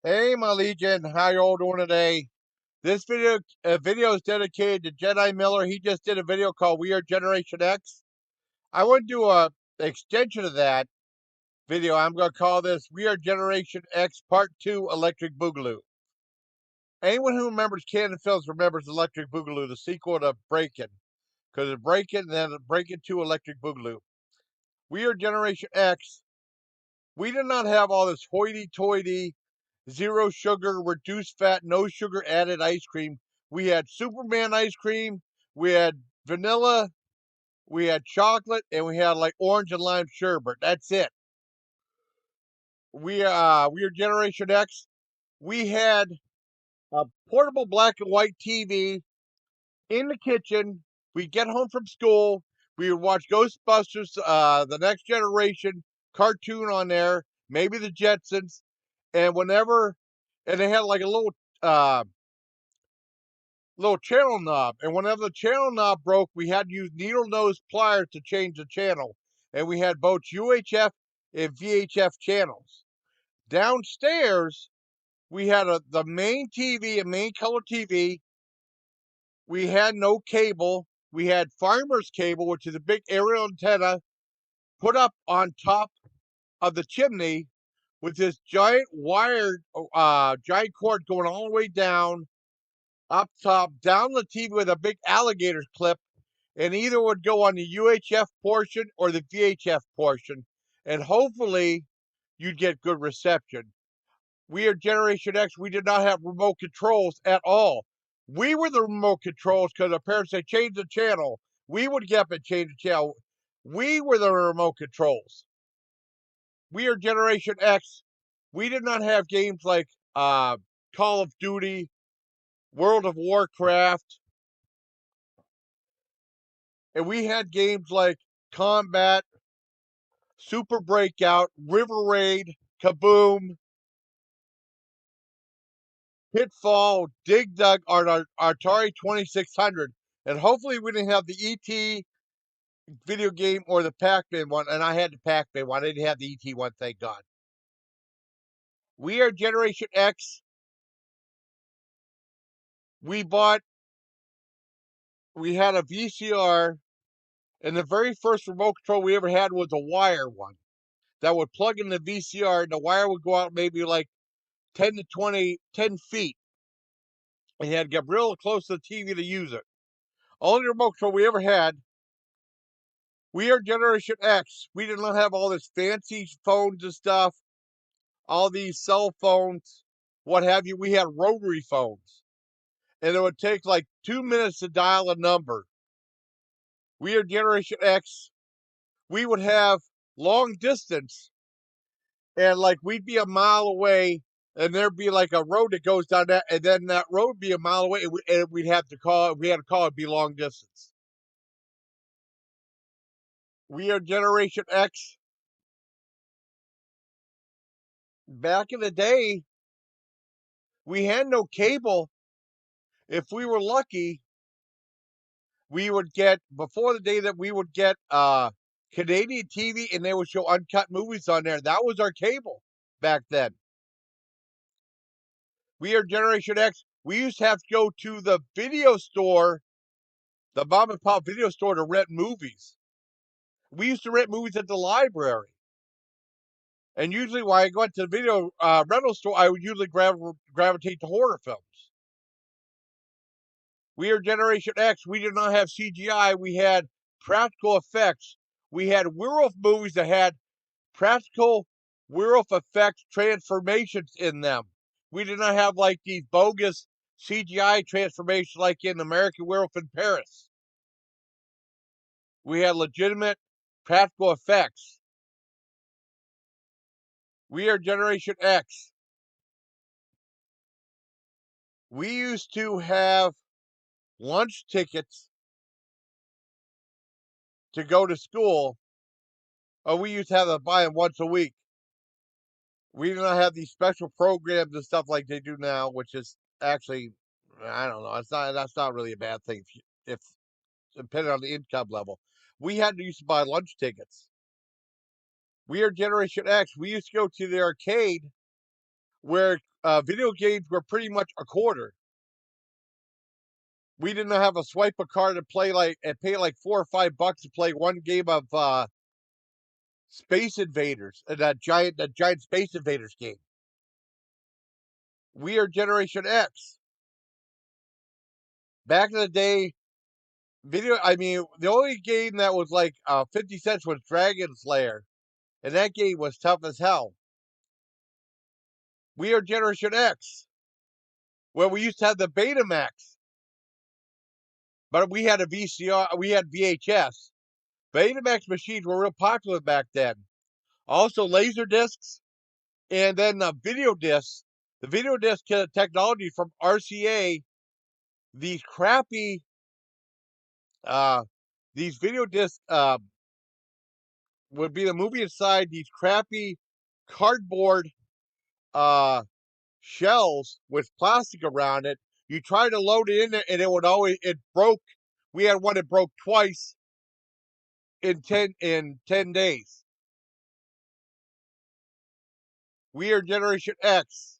Hey, my Legion, how you all doing today? This video is dedicated to Jedi Miller. He just did a video called "We Are Generation X." I want to do a extension of that video. I'm going to call this "We Are Generation X Part 2 Electric Boogaloo." Anyone who remembers Canon Films remembers Electric Boogaloo, the sequel to Breakin', because it's Breakin' and then Breakin' 2 Electric Boogaloo. We Are Generation X. We did not have all this hoity-toity zero sugar, reduced fat, no sugar added ice cream. We had Superman ice cream, we had vanilla, we had chocolate, and we had like orange and lime sherbet. That's it. We are Generation X. We had a portable black and white TV in the kitchen. We get home from school. We would watch Ghostbusters, the Next Generation cartoon on there, maybe the Jetsons, and and they had like a uh, little channel knob. And whenever the channel knob broke, we had to use needle nose pliers to change the channel. And we had both UHF and VHF channels. Downstairs, we had the main TV, a main color TV. We had no cable. We had farmer's cable, which is a big aerial antenna put up on top of the chimney with this giant giant cord going all the way down, up top, down the TV with a big alligator clip, and either would go on the UHF portion or the VHF portion, and hopefully you'd get good reception. We are Generation X. We did not have remote controls at all. We were the remote controls because our parents said change the channel. We would get up and change the channel. We were the remote controls. We are Generation X. We did not have games like Call of Duty, World of Warcraft, and we had games like Combat, Super Breakout, River Raid, Kaboom, Pitfall, Dig Dug, or our Atari 2600. And hopefully we didn't have the ET video game or the Pac-Man one. And I had the Pac-Man one. I didn't have the ET one, thank God. We are Generation X. We bought, we had a VCR, and the very first remote control we ever had was a wire one that would plug in the VCR, and the wire would go out maybe like 10 to 20, 10 feet. And you had to get real close to the TV to use it. Only remote control we ever had. We are Generation X. We did not have all this fancy phones and stuff, all these cell phones, what have you. We had rotary phones, and it would take like 2 minutes to dial a number. We are Generation X. We would have long distance, and like we'd be a mile away, and there'd be like a road that goes down that, and then that road would be a mile away, and we'd have to call. We had to call it be long distance. We are Generation X. Back in the day, we had no cable. If we were lucky, we would get before the day that we would get Canadian TV, and they would show uncut movies on there. That was our cable back then. We are Generation X. We used to have to go to the video store, the mom and pop video store, to rent movies. We used to rent movies at the library. And usually when I went to the video rental store, I would usually gravitate to horror films. We are Generation X. We did not have CGI. We had practical effects. We had werewolf movies that had practical werewolf effects transformations in them. We did not have like these bogus CGI transformations like in American Werewolf in Paris. We had legitimate practical effects. We are Generation X. We used to have lunch tickets to go to school, or we used to have to buy them once a week. We do not have these special programs and stuff like they do now, which is actually, I don't know. That's not really a bad thing if depending on the income level. We had to used to buy lunch tickets. We are Generation X. We used to go to the arcade where video games were pretty much a quarter. We didn't have a swipe a card and pay like $4 or $5 to play one game of Space Invaders, that giant Space Invaders game. We are Generation X. Back in the day, the only game that was like 50 cents was Dragon Slayer, and that game was tough as hell. We are Generation X. Well, we used to have the Betamax, but we had a VCR, we had VHS. Betamax machines were real popular back then. Also, laser discs, and then video discs. The video disc technology from RCA, these crappy, these video discs would be the movie inside these crappy cardboard uh, shells with plastic around it. You try to load it in there, and it broke. We had one that broke twice in 10 days. We are Generation X.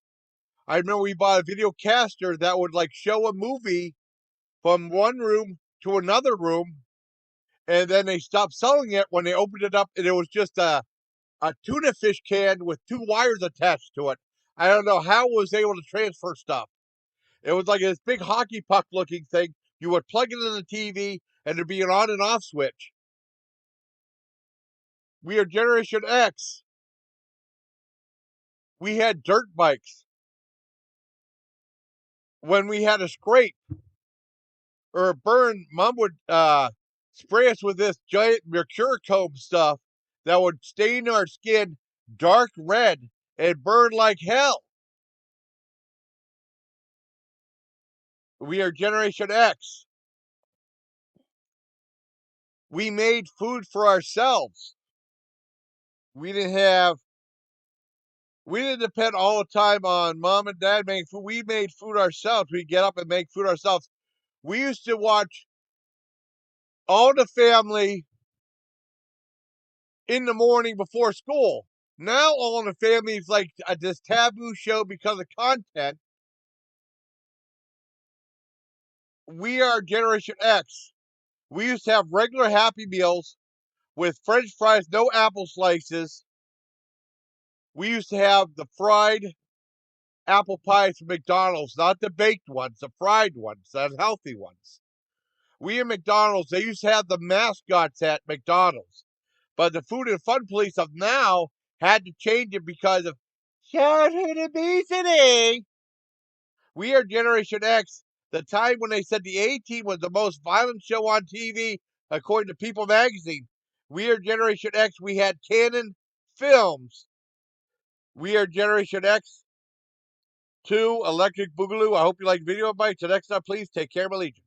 I remember we bought a video caster that would like show a movie from one room to another room, and then they stopped selling it when they opened it up, and it was just a tuna fish can with two wires attached to it. I don't know how it was able to transfer stuff. It was like this big hockey puck looking thing. You would plug it in the TV, and there'd be an on and off switch. We are Generation X. We had dirt bikes. When we had a scrape or a burn, Mom would spray us with this giant mercurochrome stuff that would stain our skin dark red and burn like hell. We are Generation X. We made food for ourselves. We didn't depend all the time on mom and dad making food. We made food ourselves. We'd get up and make food ourselves. We used to watch All the Family in the morning before school. Now All in the Family is like this taboo show because of content. We are Generation X. We used to have regular Happy Meals with French fries, no apple slices. We used to have the fried apple pies from McDonald's, not the baked ones, the fried ones, the healthy ones. We at McDonald's, they used to have the mascots at McDonald's. But the Food and Fun Police of now had to change it because of childhood obesity. We are Generation X. The time when they said the A-Team was the most violent show on TV, according to People magazine. We are Generation X. We had Canon films. We are Generation X. 2, Electric Boogaloo. I hope you like video advice. Till next time, please take care of my legion.